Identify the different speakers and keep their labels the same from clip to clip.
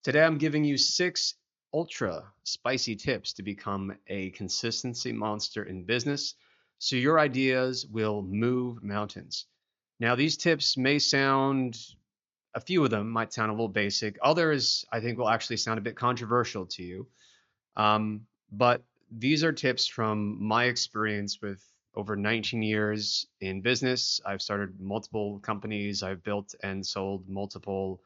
Speaker 1: Today, I'm giving you 6 ultra spicy tips to become a consistency monster in business so your ideas will move mountains. Now, these tips may sound, a few of them might sound a little basic. Others, I think, will actually sound a bit controversial to you. But these are tips from my experience with over 19 years in business. I've started multiple companies, I've built and sold multiple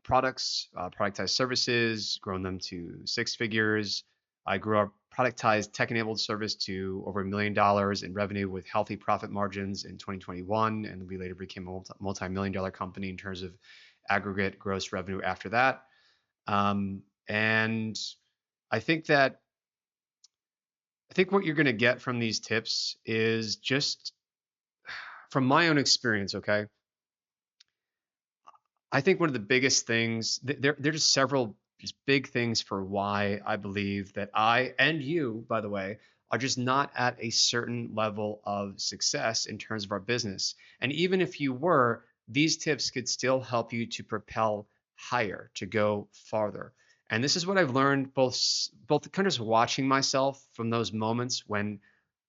Speaker 1: products, productized services, grown them to 6 figures. I grew our productized tech-enabled service to over $1 million in revenue with healthy profit margins in 2021, and we later became a multi-million-dollar company in terms of aggregate gross revenue after that. And I think that I think what you're going to get from these tips is just from my own experience. Okay, I think one of the biggest things there are just several just big things for why I believe that I and you, by the way, are just not at a certain level of success in terms of our business. And even if you were, these tips could still help you to propel higher, to go farther. And this is what I've learned both kind of just watching myself from those moments when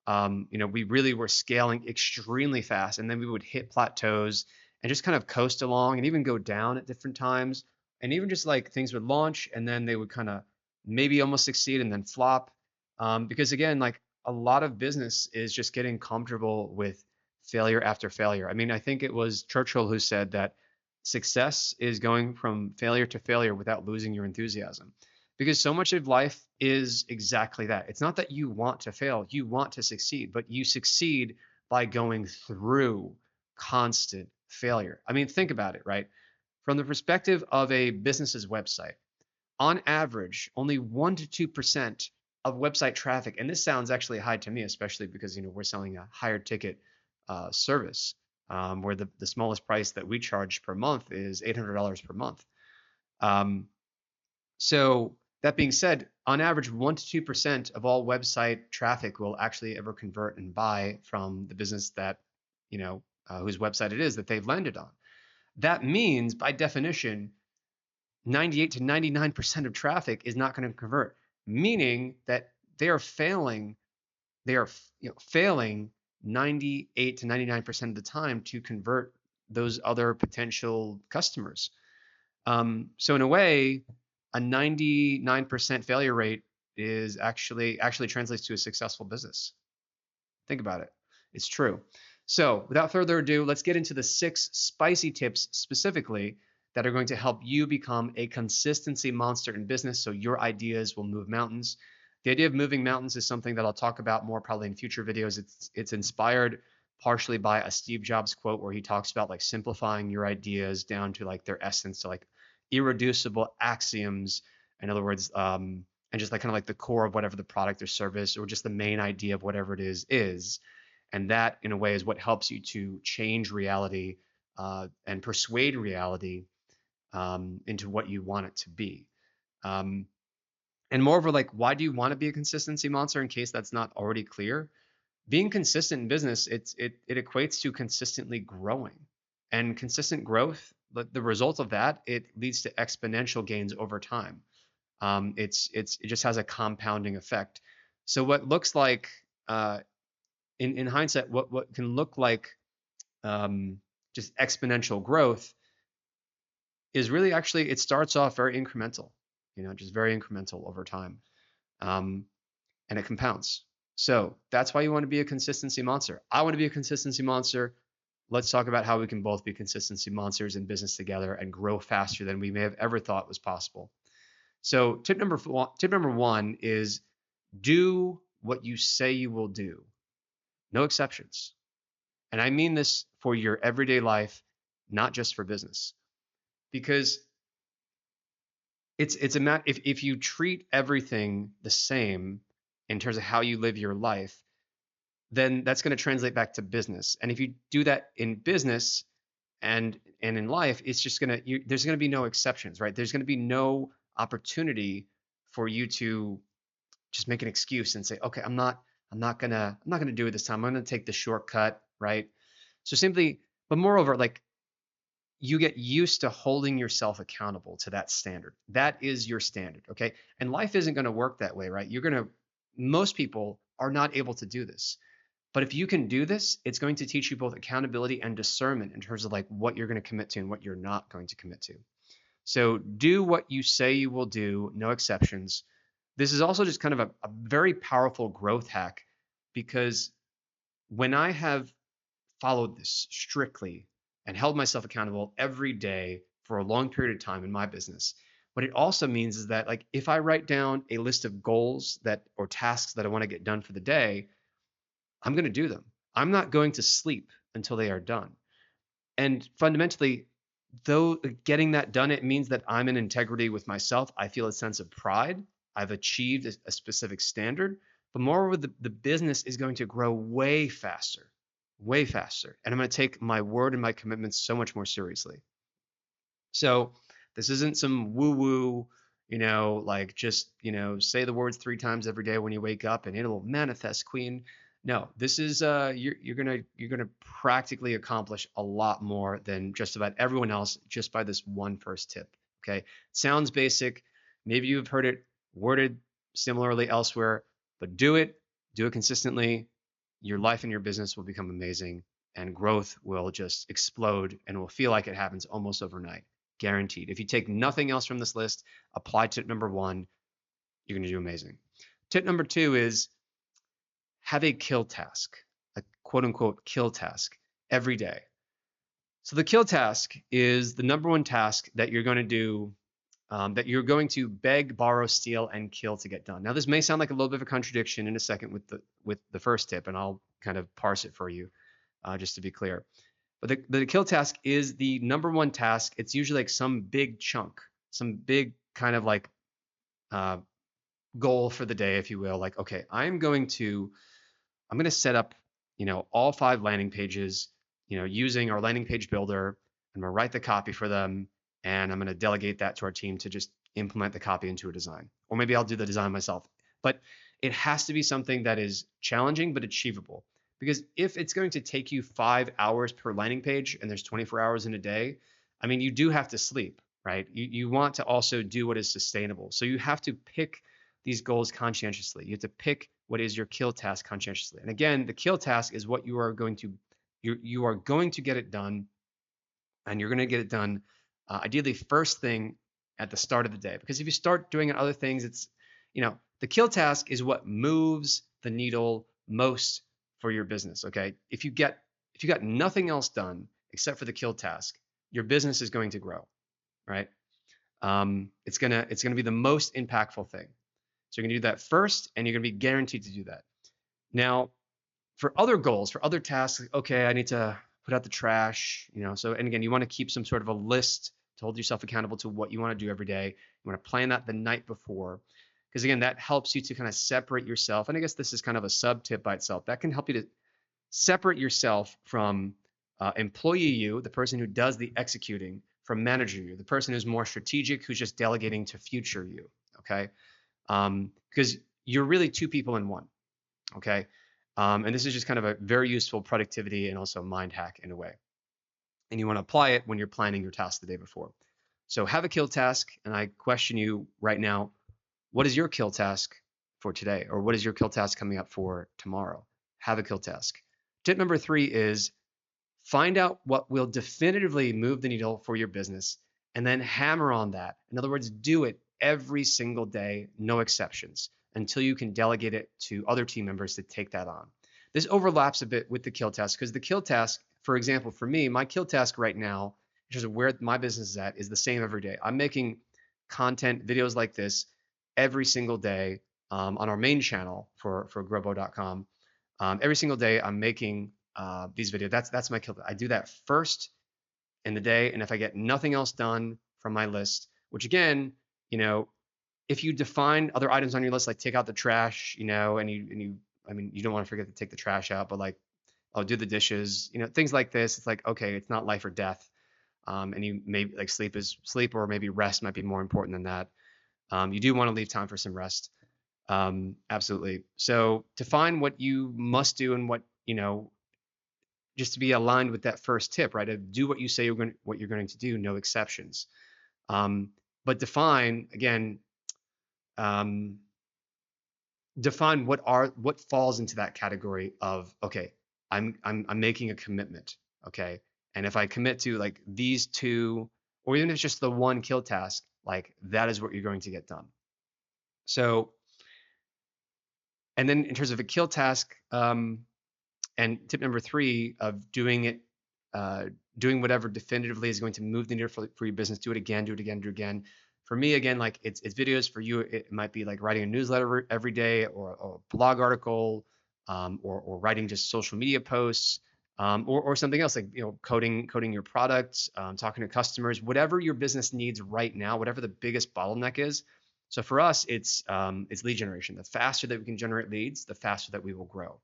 Speaker 1: we really were scaling extremely fast, and then we would hit plateaus and just kind of coast along, and even go down at different times, and even just like things would launch, and then they would kind of maybe almost succeed and then flop, because again, like a lot of business is just getting comfortable with failure after failure. I mean, I think it was Churchill who said that success is going from failure to failure without losing your enthusiasm, because so much of life is exactly that. It's not that you want to fail, you want to succeed, but you succeed by going through constant failure. I mean, think about it, right? From the perspective of a business's website, on average, only 1 to 2% of website traffic, and this sounds actually high to me, especially because we're selling a higher ticket service, where the smallest price that we charge per month is $800 per month. Um, so that being said, on average, 1 to 2% of all website traffic will actually ever convert and buy from the business that, whose website it is that they've landed on. That means, by definition, 98 to 99% of traffic is not going to convert, meaning that they are failing. They are, failing 98 to 99% of the time to convert those other potential customers. So in a way, a 99% failure rate is actually translates to a successful business. Think about it. It's true. So without further ado, let's get into the 6 spicy tips specifically that are going to help you become a consistency monster in business so your ideas will move mountains. The idea of moving mountains is something that I'll talk about more probably in future videos. It's inspired partially by a Steve Jobs quote where he talks about like simplifying your ideas down to like their essence, to like irreducible axioms. In other words, and just like kind of like the core of whatever the product or service or just the main idea of whatever it is. And that, in a way, is what helps you to change reality and persuade reality into what you want it to be. Um, and moreover, like, why do you want to be a consistency monster? In case that's not already clear, being consistent in business, it equates to consistently growing, and consistent growth. The result of that, it leads to exponential gains over time. It just has a compounding effect. So what looks like in hindsight, what can look like just exponential growth is really actually, it starts off very incremental, just very incremental over time, um, and it compounds. So that's why you want to be a consistency monster. I want to be a consistency monster. Let's talk about how we can both be consistency monsters in business together and grow faster than we may have ever thought was possible. So tip number one is do what you say you will do. No exceptions. And I mean this for your everyday life, not just for business. Because it's a matter, if you treat everything the same in terms of how you live your life, then that's going to translate back to business. And if you do that in business and in life, it's just there's going to be no exceptions, right? There's going to be no opportunity for you to just make an excuse and say, okay, I'm not gonna do it this time. I'm gonna take the shortcut, right? So simply, but moreover, like you get used to holding yourself accountable to that standard. That is your standard, okay? And life isn't going to work that way, right? Most people are not able to do this. But if you can do this, it's going to teach you both accountability and discernment in terms of like what you're going to commit to and what you're not going to commit to. So do what you say you will do, no exceptions. This is also just kind of a very powerful growth hack because when I have followed this strictly and held myself accountable every day for a long period of time in my business, what it also means is that like if I write down a list of goals that or tasks that I want to get done for the day, I'm going to do them. I'm not going to sleep until they are done. And fundamentally, though getting that done, it means that I'm in integrity with myself. I feel a sense of pride. I've achieved a specific standard, but moreover, the business is going to grow way faster, way faster. And I'm going to take my word and my commitments so much more seriously. So this isn't some woo woo, like just, say the words 3 times every day when you wake up and it'll manifest, queen. No, this is you're gonna practically accomplish a lot more than just about everyone else just by this one first tip. Okay. Sounds basic. Maybe you've heard it worded similarly elsewhere, but do it consistently. Your life and your business will become amazing and growth will just explode and will feel like it happens almost overnight. Guaranteed. If you take nothing else from this list, apply tip number one, you're going to do amazing. Tip number two is have a kill task, a quote unquote kill task every day. So the kill task is the number one task that you're going to do, that you're going to beg, borrow, steal, and kill to get done. Now, this may sound like a little bit of a contradiction in a second with the first tip, and I'll kind of parse it for you, just to be clear. But the kill task is the number one task. It's usually like some big chunk, some big kind of like uh, goal for the day, if you will. Like, okay, I'm going to set up, all 5 landing pages, using our landing page builder. I'm going to write the copy for them, and I'm going to delegate that to our team to just implement the copy into a design. Or maybe I'll do the design myself. But it has to be something that is challenging but achievable. Because if it's going to take you 5 hours per landing page and there's 24 hours in a day, I mean, you do have to sleep, right? You want to also do what is sustainable. So you have to pick these goals conscientiously. You have to pick what is your kill task conscientiously. And again, the kill task is what you are going to get it done, and you're going to get it done ideally first thing at the start of the day. Because if you start doing other things, the kill task is what moves the needle most for your business. Okay, if you got nothing else done except for the kill task, your business is going to grow, right? It's gonna be the most impactful thing. So you're gonna do that first, and you're gonna be guaranteed to do that. Now, for other goals, for other tasks, okay, I need to put out the trash, So, and again, you want to keep some sort of a list to hold yourself accountable to what you want to do every day. You want to plan that the night before, because again, that helps you to kind of separate yourself. And I guess this is kind of a sub tip by itself. That can help you to separate yourself from employee you, the person who does the executing, from manager you, the person who's more strategic, who's just delegating to future you. Okay, because you're really two people in one. Okay. And this is just kind of a very useful productivity and also mind hack in a way. And you want to apply it when you're planning your task the day before. So have a kill task. And I question you right now, what is your kill task for today? Or what is your kill task coming up for tomorrow? Have a kill task. Tip number 3 is find out what will definitively move the needle for your business and then hammer on that. In other words, do it every single day, no exceptions, until you can delegate it to other team members to take that on. This overlaps a bit with the kill task because the kill task, for example, for me, my kill task right now, in terms of where my business is at, is the same every day. I'm making content, videos like this every single day on our main channel for Growbo.com. Every single day, I'm making these videos. That's my kill. I do that first in the day, and if I get nothing else done from my list, which again, if you define other items on your list, like take out the trash, I mean, you don't want to forget to take the trash out, but like, oh, do the dishes, things like this. It's like, okay, it's not life or death. And you maybe like sleep, or maybe rest might be more important than that. You do want to leave time for some rest. Absolutely. So define what you must do and what, just to be aligned with that first tip, right? To do what you say what you're going to do, no exceptions. Um, but define again, um, define what falls into that category of, okay, I'm making a commitment, okay, and if I commit to like these two, or even if it's just the one kill task, like that is what you're going to get done. So, and then in terms of a kill task, and tip number three of doing it, uh, doing whatever definitively is going to move the needle for your business. Do it again, do it again, do it again. For me, again, like it's videos. For you, it might be like writing a newsletter every day, or a blog article, or writing just social media posts, or something else like coding your products, talking to customers, whatever your business needs right now, whatever the biggest bottleneck is. So for us, it's lead generation. The faster that we can generate leads, the faster that we will grow.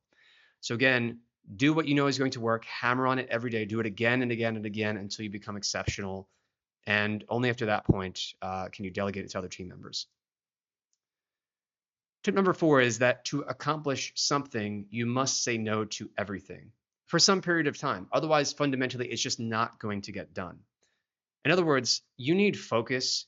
Speaker 1: So again, do what you know is going to work, hammer on it every day, do it again and again and again until you become exceptional. And only after that point can you delegate it to other team members. Tip number four is that to accomplish something, you must say no to everything for some period of time. Otherwise, fundamentally, it's just not going to get done. In other words, you need focus.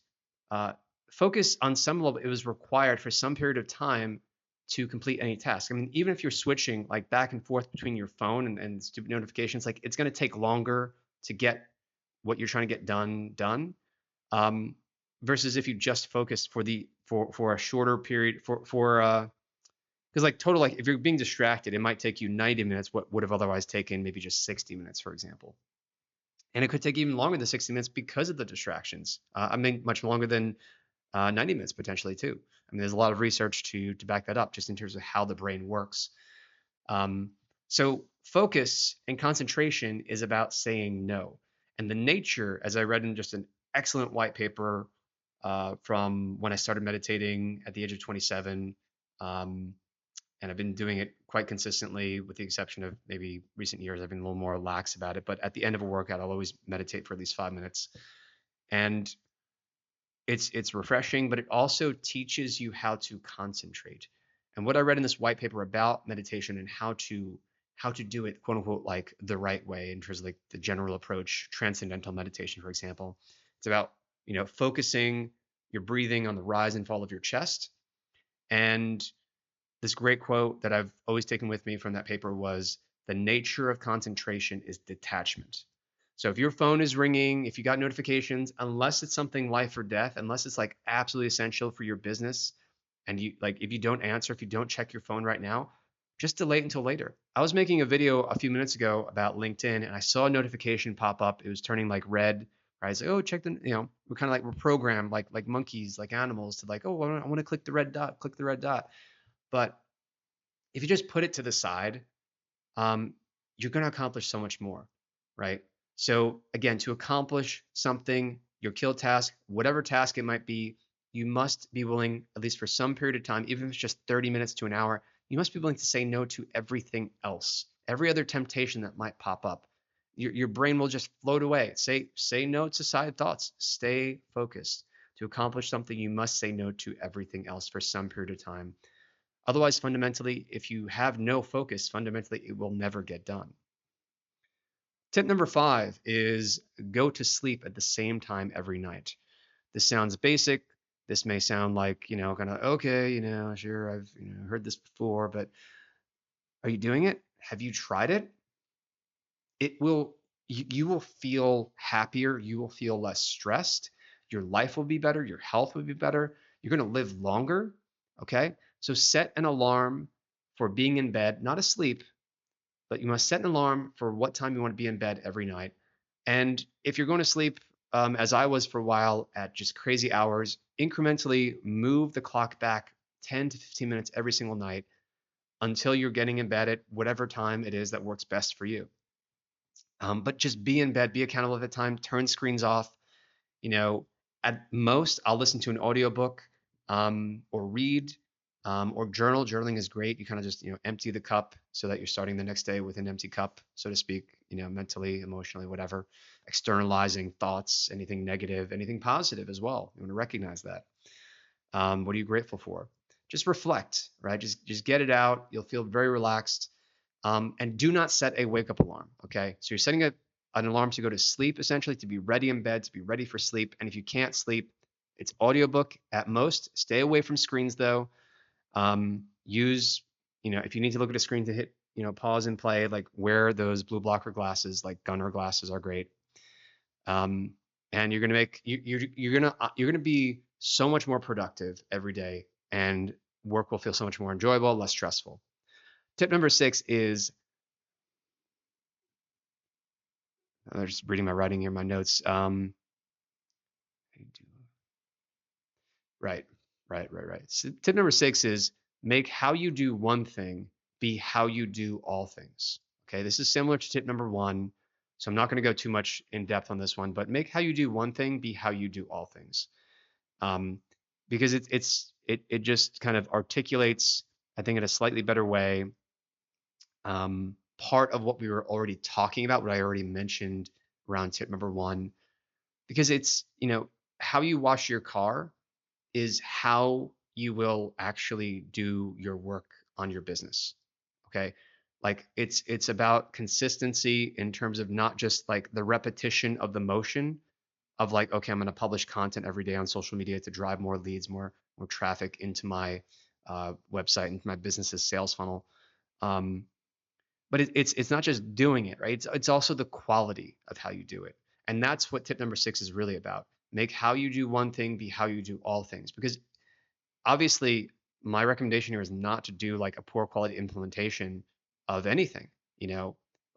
Speaker 1: Uh, Focus on some level, it was required for some period of time to complete any task. I mean, even if you're switching like back and forth between your phone and stupid notifications, like it's going to take longer to get what you're trying to get done. Um, Versus if you just focus for a shorter period for because like total, like if you're being distracted, it might take you 90 minutes what would have otherwise taken maybe just 60 minutes, for example. And it could take even longer than 60 minutes because of the distractions. I mean, much longer than 90 minutes potentially too. I mean, there's a lot of research to back that up, just in terms of how the brain works. Um, so focus and concentration is about saying no. And the nature, as I read in just an excellent white paper from when I started meditating at the age of 27, um, and I've been doing it quite consistently, with the exception of maybe recent years, I've been a little more lax about it. But at the end of a workout, I'll always meditate for at least 5 minutes. And it's refreshing, but it also teaches you how to concentrate. And what I read in this white paper about meditation and how to do it, quote unquote, like the right way in terms of like the general approach, transcendental meditation, for example, it's about focusing your breathing on the rise and fall of your chest. And this great quote that I've always taken with me from that paper was, the nature of concentration is detachment. So if your phone is ringing, if you got notifications, unless it's something life or death, unless it's like absolutely essential for your business, and you like if you don't answer, if you don't check your phone right now, just delay it until later. I was making a video a few minutes ago about LinkedIn, and I saw a notification pop up. It was turning like red. Right? I was like, oh, check the, we're kind of like we're programmed like monkeys, like animals, to like, oh, I want to click the red dot, click the red dot. But if you just put it to the side, um, you're going to accomplish so much more, right? So again, to accomplish something, your kill task, whatever task it might be, you must be willing, at least for some period of time, even if it's just 30 minutes to an hour, you must be willing to say no to everything else, every other temptation that might pop up. Your brain will just float away. Say no to side thoughts. Stay focused. To accomplish something, you must say no to everything else for some period of time. Otherwise, fundamentally, if you have no focus, fundamentally, it will never get done. Tip number five is go to sleep at the same time every night. This sounds basic. This may sound like, kind of, okay, sure, I've heard this before, but are you doing it? Have you tried it? It will, you will feel happier. You will feel less stressed. Your life will be better. Your health will be better. You're going to live longer. Okay. So set an alarm for being in bed, not asleep, but you must set an alarm for what time you want to be in bed every night. And if you're going to sleep, as I was for a while, at just crazy hours, incrementally move the clock back 10 to 15 minutes every single night until you're getting in bed at whatever time it is that works best for you. But just be in bed, be accountable at the time, turn screens off. You know, at most, I'll listen to an audiobook, or read, or journal. Journaling is great. You kind of just, empty the cup so that you're starting the next day with an empty cup, so to speak, mentally, emotionally, whatever, externalizing thoughts, anything negative, anything positive as well. You want to recognize that. What are you grateful for? Just reflect, right? Just get it out. You'll feel very relaxed. And do not set a wake up alarm. Okay. So you're setting an alarm to go to sleep, essentially, to be ready in bed, to be ready for sleep. And if you can't sleep, it's audiobook at most. Stay away from screens though. Use, if you need to look at a screen to hit, pause and play, like wear those blue blocker glasses, like gunner glasses are great. Um, and you're gonna make you're gonna be so much more productive every day, and work will feel so much more enjoyable, less stressful. Tip number 6 is, I'm just reading my writing here, my notes. Right, right. So tip number 6 is make how you do one thing be how you do all things. Okay, this is similar to tip number 1, so I'm not going to go too much in depth on this one, but make how you do one thing be how you do all things. Um, because it just kind of articulates, I think, in a slightly better way, part of what we were already talking about, what I already mentioned around tip number 1, because it's, how you wash your car is how you will actually do your work on your business. Okay. Like it's about consistency in terms of not just like the repetition of the motion of like, okay, I'm going to publish content every day on social media to drive more leads, more traffic into my website, into my business's sales funnel. Um, but it's not just doing it, right? It's also the quality of how you do it. And that's what tip number 6 is really about. Make how you do one thing be how you do all things. Because obviously my recommendation here is not to do like a poor quality implementation of anything.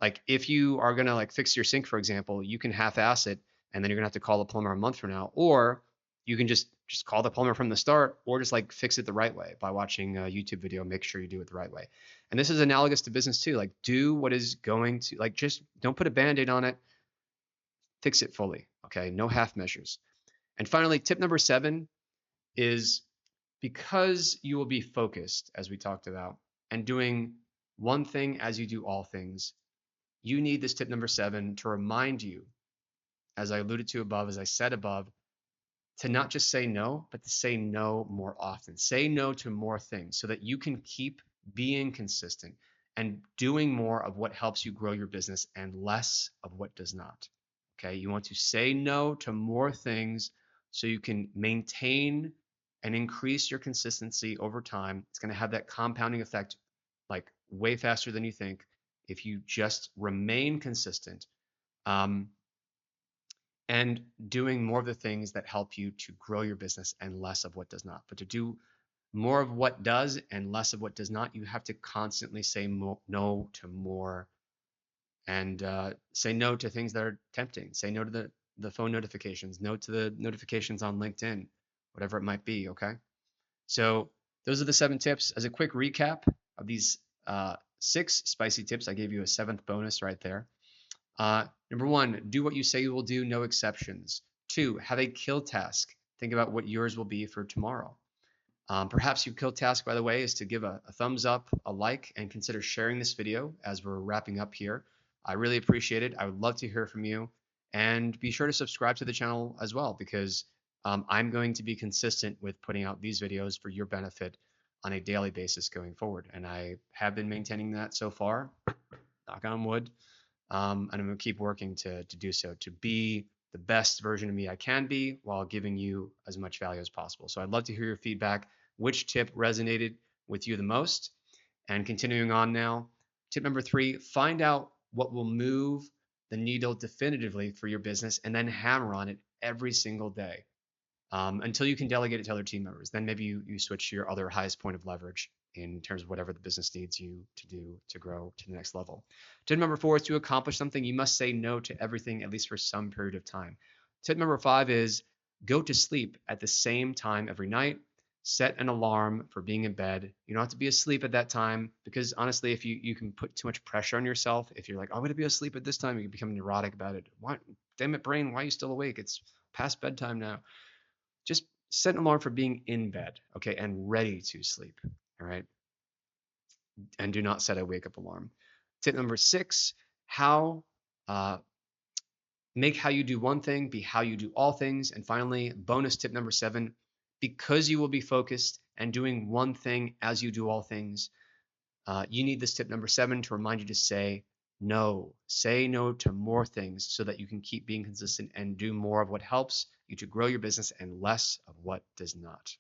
Speaker 1: Like if you are going to like fix your sink, for example, you can half-ass it, and then you're going to have to call a plumber a month from now, or you can just call the plumber from the start, or just like fix it the right way by watching a YouTube video. Make sure you do it the right way. And this is analogous to business too. Like do what is going to, like, just don't put a band-aid on it, fix it fully. Okay, no half measures. And finally, tip number 7 is, because you will be focused, as we talked about, and doing one thing as you do all things, you need this tip number 7 to remind you, as I alluded to above, as I said above, to not just say no, but to say no more often. Say no to more things so that you can keep being consistent and doing more of what helps you grow your business and less of what does not. Okay. You want to say no to more things so you can maintain and increase your consistency over time. It's going to have that compounding effect like way faster than you think if you just remain consistent. And doing more of the things that help you to grow your business and less of what does not. But to do more of what does and less of what does not, you have to constantly say no to more, and say no to things that are tempting. Say no to the phone notifications, no to the notifications on LinkedIn, whatever it might be. Okay. So those are the 7 tips. As a quick recap of these 6 spicy tips, I gave you a 7th bonus right there. Number 1, do what you say you will do, no exceptions. 2, have a kill task. Think about what yours will be for tomorrow. Perhaps your kill task, by the way, is to give a thumbs up, a like, and consider sharing this video as we're wrapping up here. I really appreciate it. I would love to hear from you. And be sure to subscribe to the channel as well, because I'm going to be consistent with putting out these videos for your benefit on a daily basis going forward. And I have been maintaining that so far, knock on wood. And I'm going to keep working to do so, to be the best version of me I can be while giving you as much value as possible. So I'd love to hear your feedback. Which tip resonated with you the most? And continuing on now, tip number 3, find out what will move the needle definitively for your business, and then hammer on it every single day until you can delegate it to other team members. Then maybe you switch to your other highest point of leverage in terms of whatever the business needs you to do to grow to the next level. Tip number 4 is, to accomplish something, you must say no to everything, at least for some period of time. Tip number 5 is, go to sleep at the same time every night. Set an alarm for being in bed. You don't have to be asleep at that time, because honestly, if you can put too much pressure on yourself, if you're like, I'm going to be asleep at this time, you can become neurotic about it. What? Damn it, brain, why are you still awake? It's past bedtime now. Just set an alarm for being in bed, okay, and ready to sleep, all right? And do not set a wake up alarm. Tip number 6, how make how you do one thing be how you do all things. And finally, bonus tip number 7, because you will be focused and doing one thing as you do all things, You need this tip number 7 to remind you to say no. Say no to more things so that you can keep being consistent and do more of what helps you to grow your business and less of what does not.